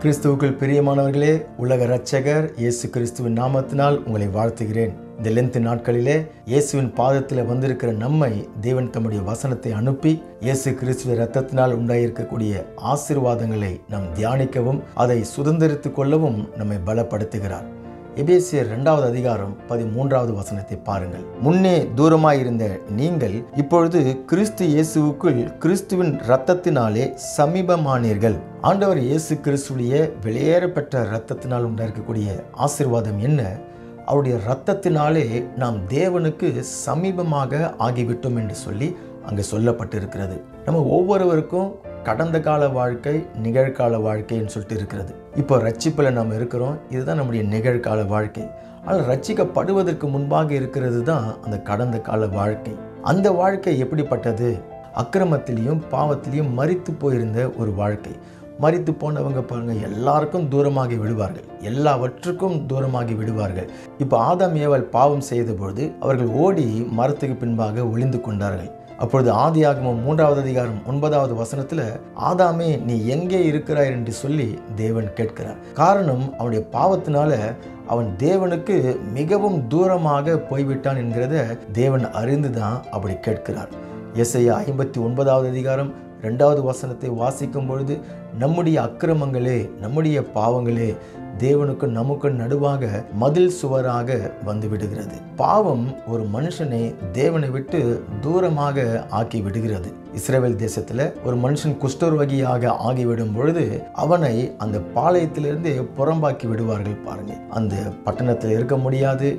கிறிஸ்துவுக்குள் பிரியமானவர்களே, உலக இரட்சகர் இயேசு கிறிஸ்துவின் நாமத்தினால் உங்களை வாழ்த்துகிறேன். இந்த லென்த் நாட்களிலே இயேசுவின் பாதத்தில் வந்திருக்கிற நம்மை தேவன் தம்முடைய வசனத்தை அனுப்பி இயேசு கிறிஸ்துவ இரத்தத்தினால் உண்டாயிருக்கக்கூடிய ஆசீர்வாதங்களை நாம் தியானிக்கவும் அதை சுதந்திரித்துக் கொள்ளவும் நம்மை பலப்படுத்துகிறார். எபேசியர் 2வது அதிகாரம் 13வது வசனத்தை பாருங்கள். முன்னே தூரமாயிருந்த நீங்கள் இப்பொழுது கிறிஸ்து இயேசுவுக்குள் கிறிஸ்துவின் இரத்தத்தினாலே சமீபமானீர்கள். ஆண்டவர் இயேசு கிறிஸ்துடைய வெளியேறப்பெற்ற இரத்தத்தினால் உண்டாயிருக்கக்கூடிய ஆசீர்வாதம் என்ன? அவருடைய இரத்தத்தினாலே நாம் தேவனுக்கு சமீபமாக ஆகிவிட்டோம் என்று சொல்லி அங்கே சொல்லப்பட்டிருக்கிறது. நம்ம ஒவ்வொருவருக்கும் கடந்த கால வாழ்க்கை, நிகழ்கால வாழ்க்கைன்னு சொல்லிட்டு இருக்கிறது. இப்போ ரட்சிப்பில் நம்ம இருக்கிறோம், இதுதான் நம்முடைய நிகழ்கால வாழ்க்கை. ஆனால் ரட்சிக்கப்படுவதற்கு முன்பாக இருக்கிறது தான் அந்த கடந்த கால வாழ்க்கை. அந்த வாழ்க்கை எப்படிப்பட்டது? அக்கிரமத்திலையும் பாவத்திலையும் மரித்து போயிருந்த ஒரு வாழ்க்கை. மரித்து போனவங்க பாருங்க, எல்லாருக்கும் தூரமாகி விடுவார்கள், எல்லாவற்றுக்கும் தூரமாகி விடுவார்கள். இப்போ ஆதாம் ஏவாள் பாவம் செய்த பொழுது அவர்கள் ஓடி மரத்துக்கு பின்பாக ஒளிந்து கொண்டார்கள். அப்பொழுது ஆதியாகமம் 3வது அதிகாரம் 9வது வசனத்தில், ஆதாமே நீ எங்கே இருக்கிறாய் என்று சொல்லி தேவன் கேட்கிறார். காரணம், அவனுடைய பாவத்தினால அவன் தேவனுக்கு மிகவும் தூரமாக போய்விட்டான் என்கிறத தேவன் அறிந்துதான் அப்படி கேட்கிறார். எசையா 59வது அதிகாரம் 2வது வசனத்தை வாசிக்கும் பொழுது, நம்முடைய அக்கிரமங்களே, நம்முடைய பாவங்களே தேவனுக்கு நமக்கு நடுவாக மதில் சுவராக வந்து விடுகிறது. பாவம் ஒரு மனுஷனை தேவனை விட்டு தூரமாக ஆக்கி விடுகிறது. இஸ்ரவேல் தேசத்துல ஒரு மனுஷன் குஷ்டரோகியாக ஆகிவிடும் பொழுது அவனை அந்த பாளையத்திலிருந்து புறம்பாக்கி விடுவார்கள். பாருங்க, அந்த பட்டணத்தில் இருக்க முடியாது,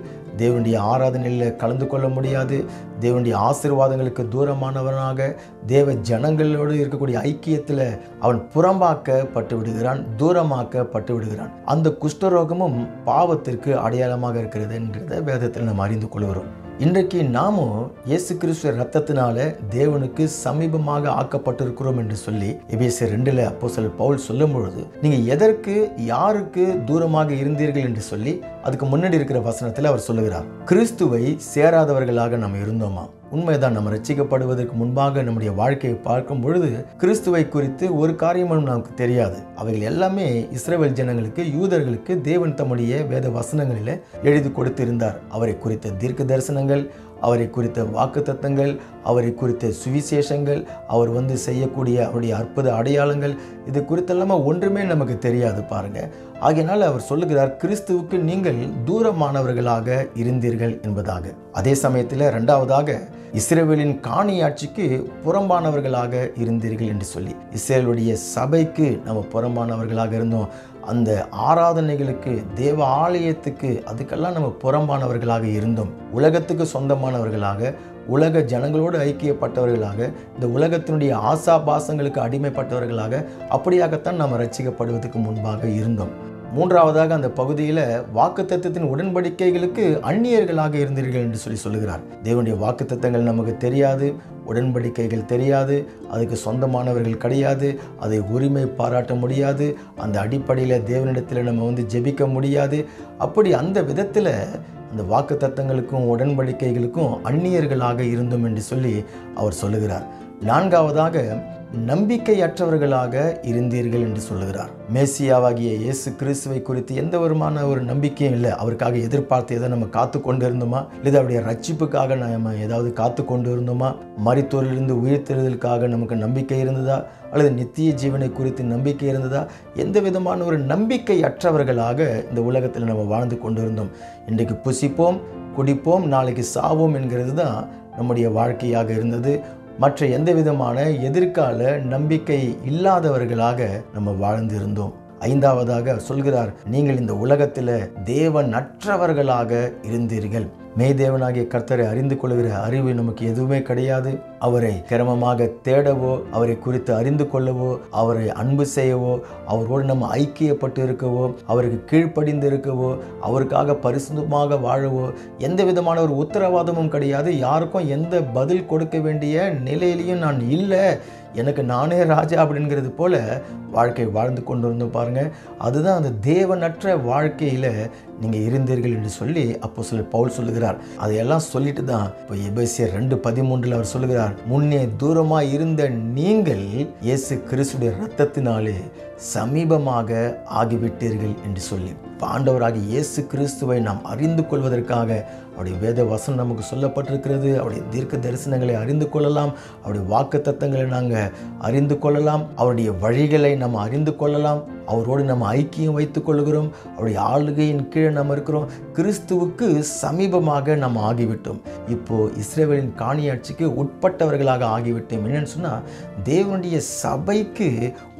தேவனுடைய ஆராதனையில் கலந்து கொள்ள முடியாது, தேவனுடைய ஆசீர்வாதங்களுக்கு தூரமானவனாக தேவ ஜனங்களோடு இருக்கக்கூடிய ஐக்கியத்தில் அவன் புறம்பாக்கப்பட்டு விடுகிறான், தூரமாக்கப்பட்டு விடுகிறான். அந்த குஷ்டரோகமும் பாவத்திற்கு அடையாளமாக இருக்கிறது என்கிறத வேதத்தில் நாம் அறிந்து கொள்கிறோம். இன்றைக்கு நாமும் இயேசு கிறிஸ்துவ இரத்தத்தினால தேவனுக்கு சமீபமாக ஆக்கப்பட்டிருக்கிறோம் என்று சொல்லி எபேசியர் 2ல் அப்போஸ்தலர் பவுல் சொல்லும் பொழுது, நீங்க எதற்கு யாருக்கு தூரமாக இருந்தீர்கள் என்று சொல்லி அதுக்கு முன்னாடி இருக்கிற வசனத்தில் அவர் சொல்லுகிறார், கிறிஸ்துவை சேராதவர்களாக நம்ம இருந்தோமா? உண்மைதான். நம்ம ரட்சிக்கப்படுவதற்கு முன்பாக நம்முடைய வாழ்க்கையை பார்க்கும் பொழுது கிறிஸ்துவை குறித்து ஒரு காரியமும் நமக்கு தெரியாது. அவைகள் எல்லாமே இஸ்ரவேல் ஜனங்களுக்கு, யூதர்களுக்கு தேவன் தம்முடைய வேத வசனங்களில் எழுதி கொடுத்திருந்தார். அவரை குறித்த தீர்க்க தரிசனங்கள், அவரை குறித்த வாக்குத்தத்தங்கள், அவரை குறித்த சுவிசேஷங்கள், அவர் செய்யக்கூடிய அவருடைய அற்புத அடையாளங்கள், இது குறித்தெல்லாம ஒன்றுமே நமக்கு தெரியாது பாருங்க. ஆகையினால் அவர் சொல்லுகிறார், கிறிஸ்துவுக்கு நீங்கள் தூரமானவர்களாக இருந்தீர்கள் என்பதாக. அதே சமயத்தில் 2வதாக இஸ்ரவேலின் காணியாட்சிக்கு புறம்பானவர்களாக இருந்தீர்கள் என்று சொல்லி, இஸ்ரவேலுடைய சபைக்கு நம்ம புறம்பானவர்களாக இருந்தோம். அந்த ஆராதனைகளுக்கு, தேவ ஆலயத்துக்கு, அதுக்கெல்லாம் நம்ம புறம்பானவர்களாக இருந்தோம். உலகத்துக்கு சொந்தமானவர்களாக, உலக ஜனங்களோடு ஐக்கியப்பட்டவர்களாக, இந்த உலகத்தினுடைய ஆசாபாசங்களுக்கு அடிமைப்பட்டவர்களாக, அப்படியாகத்தான் நாம் ரட்சிக்கப்படுவதற்கு முன்பாக இருந்தோம். 3வதாக அந்த பகுதியில் வாக்குத்தத்தத்தின் உடன்படிக்கைகளுக்கு அந்நியர்களாக இருந்தீர்கள் என்று சொல்லுகிறார். தேவனுடைய வாக்குத்தத்தங்கள் நமக்கு தெரியாது, உடன்படிக்கைகள் தெரியாது, அதுக்கு சொந்தமானவர்கள் கிடையாது, அதை உரிமை பாராட்ட முடியாது, அந்த அடிப்படையில் தேவனிடத்தில் நம்ம ஜெபிக்க முடியாது. அப்படி அந்த விதத்தில் அந்த வாக்குத்தத்தங்களுக்கும் உடன்படிக்கைகளுக்கும் அந்நியர்களாக இருந்தோம் என்று சொல்லி அவர் சொல்லுகிறார். 4வதாக நம்பிக்கையற்றவர்களாக இருந்தீர்கள் என்று சொல்லுகிறார். மேசியாவாகிய இயேசு கிறிஸ்துவை குறித்து எந்த விதமான ஒரு நம்பிக்கையும் இல்லை. அவருக்காக எதிர்பார்த்து எதை நம்ம காத்து கொண்டு இருந்தோமா? இல்லை அவருடைய ரட்சிப்புக்காக நம்ம ஏதாவது காத்து கொண்டு இருந்தோமா? மரித்தோரிலிருந்து உயிர்த்தெழுதலுக்காக நமக்கு நம்பிக்கை இருந்ததா? அல்லது நித்திய ஜீவனை குறித்து நம்பிக்கை இருந்ததா? எந்த விதமான ஒரு நம்பிக்கையற்றவர்களாக இந்த உலகத்தில் நம்ம வாழ்ந்து கொண்டு இருந்தோம். இன்றைக்கு புசிப்போம், குடிப்போம், நாளைக்கு சாவோம் என்கிறது தான் நம்முடைய வாழ்க்கையாக இருந்தது. மற்ற எந்த விதமான எதிர்கால நம்பிக்கை இல்லாதவர்களாக நம்ம வாழ்ந்து இருந்தோம். 5வதாக சொல்கிறார், நீங்கள் இந்த உலகத்தில் தேவனற்றவர்களாக இருந்தீர்கள். மெய்தேவனாகிய கர்த்தரை அறிந்து கொள்கிற அறிவு நமக்கு எதுவுமே கிடையாது. அவரை கிரமமாக தேடவோ, அவரை குறித்து அறிந்து கொள்ளவோ, அவரை அன்பு செய்யவோ, அவரோடு நம்ம ஐக்கியப்பட்டு இருக்கவோ, அவருக்கு கீழ்ப்படிந்து இருக்கவோ, அவருக்காக பரிசுத்தமாக வாழவோ எந்த விதமான ஒரு உத்தரவாதமும் கிடையாது. யாருக்கும் எந்த பதில் கொடுக்க வேண்டிய நிலையிலையும் நான் இல்லை, எனக்கு நானே ராஜா அப்படிங்கிறது போல வாழ்க்கை வாழ்ந்து கொண்டு இருந்தோம் பாருங்க. அதுதான் அந்த தேவனற்ற வாழ்க்கையில் நீங்கள் இருந்தீர்கள் என்று சொல்லி அப்போஸ்தலர் பவுல் சொல்லுகிறார். அதையெல்லாம் சொல்லிட்டு தான் இப்போ எபேசியர் 2:13 அவர் சொல்லுகிறார், முன்னே தூரமாய் இருந்த நீங்கள் இயேசு கிறிஸ்துடைய இரத்தத்தினாலே சமீபமாக ஆகிவிட்டீர்கள் என்று சொல்லி, ஆண்டவராகிய இயேசு கிறிஸ்துவை நாம் அறிந்து கொள்வதற்காக அவருடைய வேத வசனம் நமக்கு சொல்லப்பட்டிருக்கிறது. அவருடைய தீர்க்க தரிசனங்களை அறிந்து கொள்ளலாம், அவருடைய வாக்கு தத்தங்களை நாங்கள் அறிந்து கொள்ளலாம், அவருடைய வழிகளை நம்ம அறிந்து கொள்ளலாம், அவரோடு நம்ம ஐக்கியம் வைத்துக் கொள்கிறோம், அவருடைய ஆளுகையின் கீழே நம்ம இருக்கிறோம். கிறிஸ்துவுக்கு சமீபமாக நம்ம ஆகிவிட்டோம். இப்போ இஸ்ரவேலின் காணியாட்சிக்கு உட்பட்டவர்களாக ஆகிவிட்டோம். என்னன்னு சொன்னால், தேவனுடைய சபைக்கு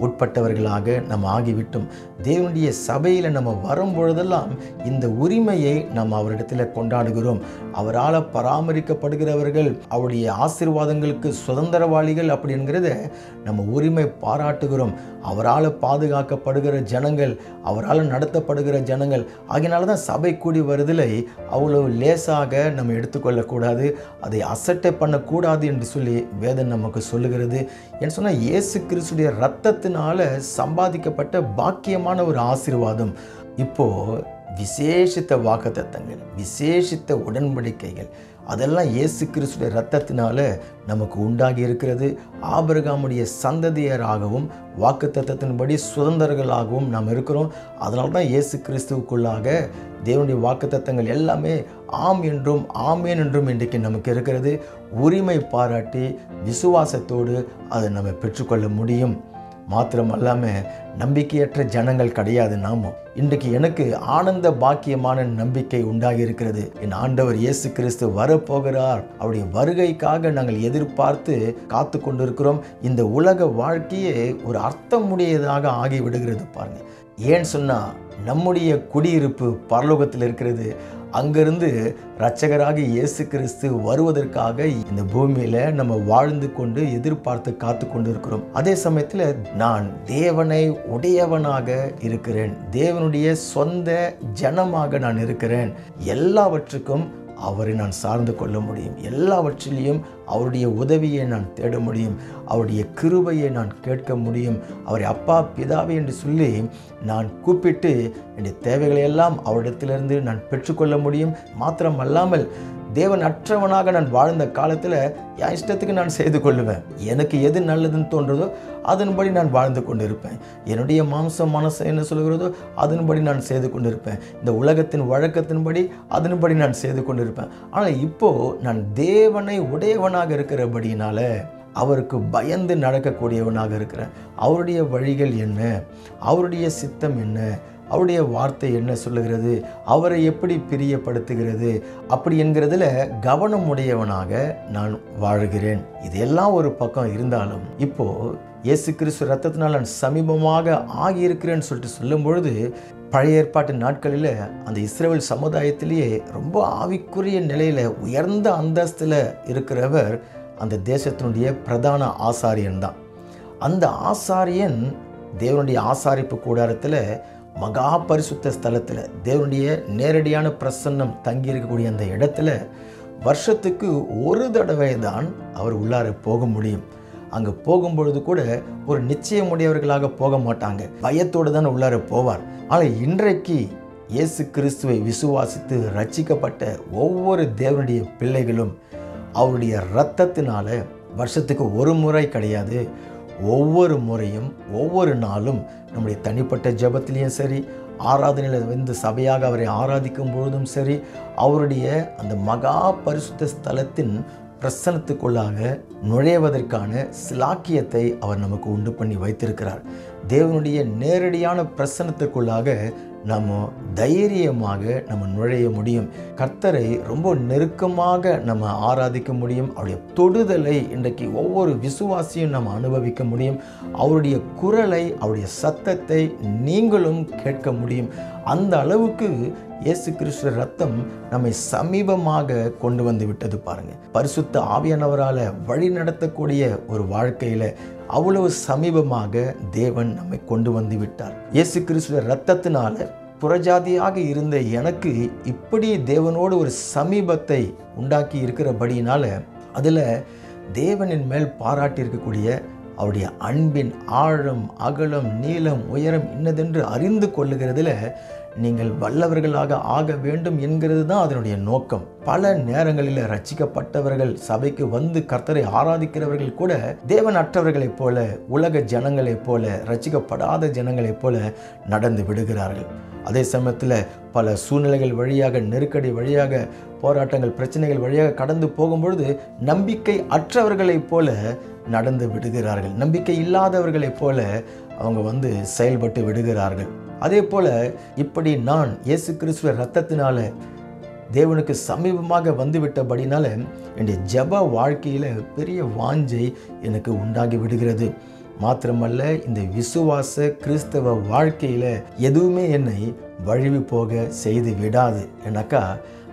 உட்பட்டவர்களாக நம்ம ஆகிவிட்டோம். தேவனுடைய சபையில் நம்ம வரும்பொழுதெல்லாம் இந்த உரிமையை நம்ம அவரிடத்தில் கொண்டாடுகிறோம். அவரால் பராமரிக்கப்படுகிறவர்கள், அவருடைய ஆசீர்வாதங்களுக்கு சுதந்திரவாளிகள் அப்படிங்கிறத நம்ம உரிமை பாராட்டுகிறோம். அவரால் பாதுகாக்கப்படுகிற ஜனங்கள், அவரால் நடத்தப்படுகிற ஜனங்கள். ஆகையினால தான் சபை கூடி வருதலை அவ்வளவு லேசாக நம்ம எடுத்துக்கொள்ளக்கூடாது, அதை அசட்டை பண்ணக்கூடாது என்று சொல்லி வேதம் நமக்கு சொல்லுகிறது. என்று சொன்னால், இயேசு கிறிஸ்துடைய இரத்தத்தினால சம்பாதிக்கப்பட்ட பாக்கியமான ஒரு ஆசீர்வாதம். இப்போ விசேஷித்த வாக்குத்தத்தங்கள், விசேஷித்த உடன்படிக்கைகள், அதெல்லாம் இயேசு கிறிஸ்துடைய இரத்தத்தினால நமக்கு உண்டாகி இருக்கிறது. ஆபிரகாமுடைய சந்ததியராகவும் வாக்குத்தத்தத்தின்படி சுதந்திரர்களாகவும் நாம் இருக்கிறோம். அதனால தான் இயேசு கிறிஸ்துவுக்குள்ளாக தேவனுடைய வாக்குத்தத்தங்கள் எல்லாமே ஆம் என்றும் ஆமேன் என்றும் இன்றைக்கு நமக்கு இருக்கிறது. உரிமை பாராட்டி விசுவாசத்தோடு அதை நம்ம பெற்றுக்கொள்ள முடியும். மாத்திரமல்லாமல் நம்பிக்கையற்ற ஜனங்கள் கிடையாது நாம. இன்றைக்கு எனக்கு ஆனந்த பாக்கியமான நம்பிக்கை உண்டாகி இருக்கிறது. என் ஆண்டவர் இயேசு கிறிஸ்து வரப்போகிறார். அவருடைய வருகைக்காக நாங்கள் எதிர்பார்த்து காத்து கொண்டிருக்கிறோம். இந்த உலக வாழ்க்கையே ஒரு அர்த்தமுடையதாக ஆகிவிடுகிறது பாருங்க. ஏன்னு சொன்னால், நம்முடைய குடியிருப்பு பரலோகத்தில் இருக்கிறது. அங்கிருந்து இரட்சகராக இயேசு கிறிஸ்து வருவதற்காக இந்த பூமியில் நம்ம வாழ்ந்து கொண்டு எதிர்பார்த்து காத்து கொண்டு இருக்கிறோம். அதே சமயத்தில் நான் தேவனை உடையவனாக இருக்கிறேன், தேவனுடைய சொந்த ஜனமாக நான் இருக்கிறேன். எல்லாவற்றுக்கும் அவரை நான் சார்ந்து கொள்ள முடியும். எல்லாவற்றிலையும் அவருடைய உதவியை நான் தேட முடியும். அவருடைய கிருபையை நான் கேட்க முடியும். அவரை அப்பா பிதாவே என்று சொல்லி நான் கூப்பிட்டு என்னுடைய தேவைகளை எல்லாம் அவரிடத்திலிருந்து நான் பெற்றுக்கொள்ள முடியும். மாத்திரமல்லாமல் தேவன் அற்றவனாக நான் வாழ்ந்த காலத்தில் என் இஷ்டத்துக்கு நான் செய்து கொள்ளுவேன். எனக்கு எது நல்லதுன்னு தோன்றதோ அதன்படி நான் வாழ்ந்து கொண்டு இருப்பேன். என்னுடைய மாம்சம் மனசு என்ன சொல்கிறதோ அதன்படி நான் செய்து கொண்டு இருப்பேன். இந்த உலகத்தின் வழக்கத்தின்படி அதன்படி நான் செய்து கொண்டு இருப்பேன். ஆனால் இப்போது நான் தேவனை உடையவனாக இருக்கிறபடினால அவருக்கு பயந்து நடக்கக்கூடியவனாக இருக்கிறேன். அவருடைய வழிகள் என்ன, அவருடைய சித்தம் என்ன, அவருடைய வார்த்தை என்ன சொல்லுகிறது, அவரை எப்படி பிரியப்படுத்துகிறது, அப்படி என்கிறதுல கவனம் உடையவனாக நான் வாழுகிறேன். இதெல்லாம் ஒரு பக்கம் இருந்தாலும், இப்போ இயேசு கிறிஸ்து இரத்தத்தினால் நான் சமீபமாக ஆகியிருக்கிறேன்னு சொல்லிட்டு சொல்லும் பொழுது, பழைய ஏற்பாட்டு நாட்களில் அந்த இஸ்ரவேல் சமுதாயத்திலேயே ரொம்ப ஆவிக்குரிய நிலையில் உயர்ந்த அந்தஸ்தில் இருக்கிறவர் அந்த தேசத்தினுடைய பிரதான ஆசாரியன் தான். அந்த ஆசாரியன் தேவனுடைய ஆசாரிப்பு கூடாரத்தில் மகா பரிசுத்த ஸ்தலத்தில் தேவனுடைய நேரடியான பிரசன்னம் தங்கியிருக்கக்கூடிய அந்த இடத்துல வருஷத்துக்கு ஒரு தடவை தான் அவர் உள்ளார போக முடியும். அங்கே போகும்பொழுது கூட ஒரு நிச்சயமுடையவர்களாக போக மாட்டாங்க, பயத்தோடு தான் உள்ளார போவார். ஆனால் இன்றைக்கு இயேசு கிறிஸ்துவை விசுவாசித்து ரட்சிக்கப்பட்ட ஒவ்வொரு தேவனுடைய பிள்ளைகளும் அவருடைய இரத்தத்தினால வருஷத்துக்கு ஒரு முறை கிடையாது, ஒவ்வொரு முறையும் ஒவ்வொரு நாளும் நம்முடைய தனிப்பட்ட ஜெபத்திலையும் சரி, ஆராதனையில் வந்து சபையாக அவரை ஆராதிக்கும் பொழுதும் சரி, அவருடைய அந்த மகா பரிசுத்த ஸ்தலத்தின் பிரசன்னத்துக்குள்ளாக நுழைவதற்கான சிலாக்கியத்தை அவர் நமக்கு உண்டு பண்ணி வைத்திருக்கிறார். தேவனுடைய நேரடியான பிரசன்னத்துக்குள்ளாக நம்ம தைரியமாக நம்ம நுழைய முடியும். கர்த்தரை ரொம்ப நெருக்கமாக நம்ம ஆராதிக்க முடியும். அவருடைய தொடுதலை இன்றைக்கு ஒவ்வொரு விசுவாசியும் நம்ம அனுபவிக்க முடியும். அவருடைய குரலை, அவருடைய சத்தத்தை நீங்களும் கேட்க முடியும். அந்த அளவுக்கு இயேசு கிறிஸ்து ரத்தம் நம்மை சமீபமாக கொண்டு வந்து விட்டது பாருங்க. பரிசுத்த ஆவியானவரால் வழி நடத்தக்கூடிய ஒரு வாழ்க்கையில அவ்வளவு சமீபமாக தேவன் நம்மை கொண்டு வந்து விட்டார். இயேசு கிறிஸ்து ரத்தத்தினால புறஜாதியாக இருந்த எனக்கு இப்படி தேவனோடு ஒரு சமீபத்தை உண்டாக்கி இருக்கிறபடினால அதில் தேவனின் மேல் பாராட்டி இருக்கக்கூடிய அவருடைய அன்பின் ஆழம், அகலம், நீளம், உயரம் இன்னதென்று அறிந்து கொள்ளுகிறதுல நீங்கள் வல்லவர்களாக ஆக வேண்டும் என்கிறது தான் அதனுடைய நோக்கம். பல நேரங்களில் ரட்சிக்கப்பட்டவர்கள் சபைக்கு வந்து கர்த்தரை ஆராதிக்கிறவர்கள் கூட தேவன் அற்றவர்களைப் போல, உலக ஜனங்களைப் போல, ரட்சிக்கப்படாத ஜனங்களைப் போல நடந்து விடுகிறார்கள். அதே சமயத்தில் பல சூழ்நிலைகள் வழியாக, நெருக்கடி வழியாக, போராட்டங்கள், பிரச்சனைகள் வழியாக கடந்து போகும்பொழுது நம்பிக்கை அற்றவர்களைப் போல நடந்து விடுகிறார்கள். நம்பிக்கை இல்லாதவர்களைப் போல அவங்க செயல்பட்டு விடுகிறார்கள். அதே போல இப்படி நான் இயேசு கிறிஸ்துவ இரத்தத்தினால தேவனுக்கு சமீபமாக வந்துவிட்டபடினால என்னுடைய ஜெப வாழ்க்கையில் பெரிய வாஞ்சை எனக்கு உண்டாகி விடுகிறது. மாத்திரமல்ல, இந்த விசுவாச கிறிஸ்தவ வாழ்க்கையில் எதுவுமே என்னை வழுவி போக செய்து விடாது. எனக்கா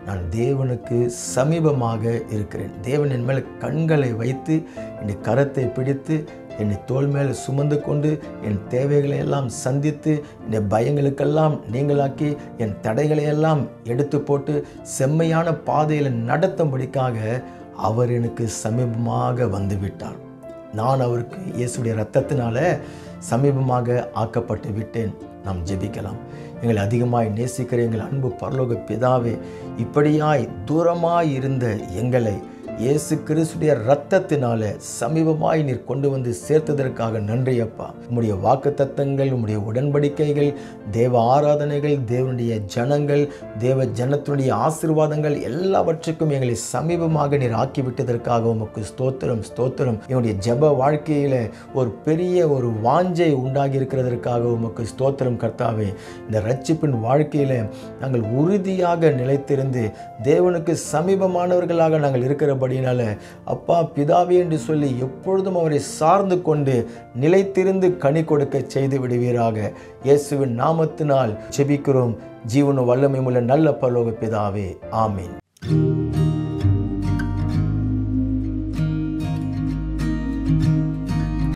நான் தேவனுக்கு சமீபமாக இருக்கிறேன். தேவன் என் மேல் கண்களை வைத்து என் கரத்தை பிடித்து என்னை தோள் மேல் சுமந்து கொண்டு என் தேவைகளை எல்லாம் சந்தித்து என் பயங்களுக்கெல்லாம் நீங்களாக்கி என் தடைகளையெல்லாம் எடுத்து போட்டு செம்மையான பாதையில் நடத்தும்படிக்காக அவர் எனக்கு சமீபமாக வந்துவிட்டார். நான் அவருக்கு இயேசுடைய இரத்தத்தினால சமீபமாக ஆக்கப்பட்டு விட்டேன். நாம் ஜெபிக்கலாம். எங்களை அதிகமாய் நேசிக்கிற எங்கள் அன்பு பரலோக பிதாவே, இப்படியாய் தூரமாய் இருந்த எங்களை இயேசு கிறிஸ்துடைய இரத்தத்தினால சமீபமாய் நீர் கொண்டு வந்து சேர்த்ததற்காக நன்றி அப்பா. உம்முடைய வாக்குத்தத்தங்கள், உம்முடைய உடன்படிக்கைகள், தேவ ஆராதனைகள், தேவனுடைய ஜனங்கள், தேவ ஜனத்தினுடைய ஆசீர்வாதங்கள் எல்லாவற்றுக்கும் எங்களை சமீபமாக நீர் ஆக்கிவிட்டதற்காக உமக்கு ஸ்தோத்திரம், ஸ்தோத்திரம். என்னுடைய ஜெப வாழ்க்கையில் ஒரு பெரிய ஒரு வாஞ்சை உண்டாகி இருக்கிறதற்காக உமக்கு ஸ்தோத்திரம் கர்த்தாவே. இந்த ரட்சிப்பின் வாழ்க்கையில் நாங்கள் உறுதியாக நிலைத்திருந்து தேவனுக்கு சமீபமானவர்களாக நாங்கள் இருக்கிறபடினால அப்பா பிதாவே என்று சொல்லி எப்பொழுதும் அவரை சார்ந்து கொண்டு நிலைத்திருந்து கனி கொடுக்க செய்து விடுவீராக. இயேசுவின் நாமத்தினால் ஜெபிக்கிறோம் ஜீவனும் வல்லமையும் உள்ள நல்ல பரலோக பிதாவே, ஆமீன்.